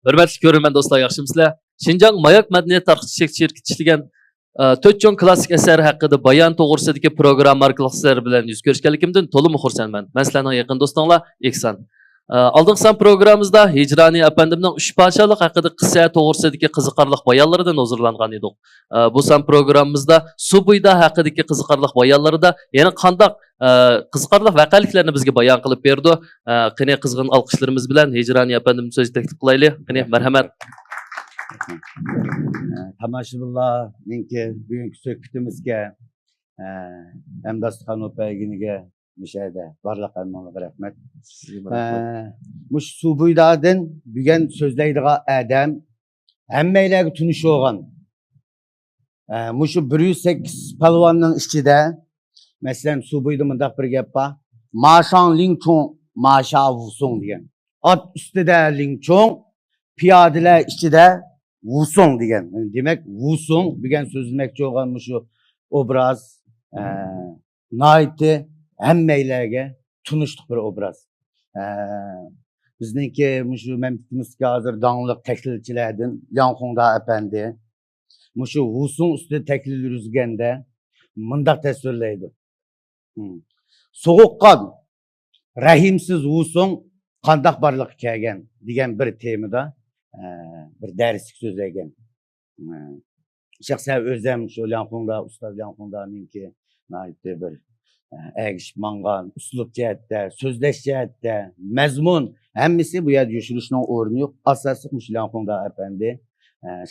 Hürmetli görürmen dostlar, yaxşımısızlar? Şinjan Mayak Medeniyet Tarixçilik şirketi işleyen 4 jon klassik əsər haqqında bayan to'g'risidagi program orqali sizlar bilan yuz ko'rishganligimdan to'liq xursandman. Men sizlarning yaqin do'stinglar Eksan. Oldingi san programmamizda Hijrani apandimning 3 parchalik haqida qissa to'g'risidagi qiziqarli bayonlaridan huzurlangan edik. Bu san programmamizda Subuyda haqidagi qiziqarli bayonlarida yana qanday qiziqarli voqealiklarni bizga bayon qilib berdi. Qani qizg'in olqishlarimiz bilan Hijrani apandimni so'z taklif qilaylik. Qani marhamat. Tomoshabinlarninki bugungi suhbatimizga Hamdasxon opaginiga mishada barliq hammaga rahmat. Mush Subuydadan bugun so'zlaydigan odam hammalarga tunish bo'lgan. Mush 108 palvonning ichida masalan Subuyda mundaq bir gap bor. Mashang Lingchong Masha Wusong degan. Ot ustida Lingchong, piyodalar ichida Wusong degan. Demak, Wusong degan so'zlamoqchi bo'lgan shu obraz naiti hammalarga tunishli bir obraz. Bizningki shu mamlakatimizga hozir dongliq taklifchilardan Yanxongda apandi shu Wusong ustida taklif yurganda mundaq tasvirlaydi. So'g'uqqon, rahimsiz Wusong qandoq barliq kelgan degan bir temada bir darslik so'zlagan. Shaxsan o'zim shu Yanxongda ustoz Yanxongdaninki naiti bir agishib mangan uslub jihatda, so'zlash jihatda, mazmun hammasi bu yerda yushirishning o'rni yo'q. Asosiy shu Yanxongda apandi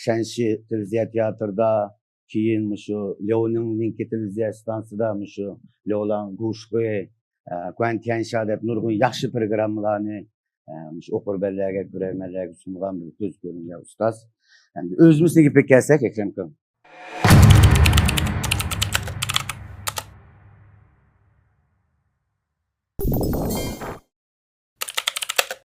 Shanxi televiziya teatrida, keyin shu Leoningninki televiziya stansiyada shu Leolan Gushg'e, Quantiansha deb nurg'un yaxshi programmalarni o'qirmanlarga, ko'rarmanlarga sungan bir ko'z ko'ringan ustoz. Endi o'zimizga kelsak, Akramjon.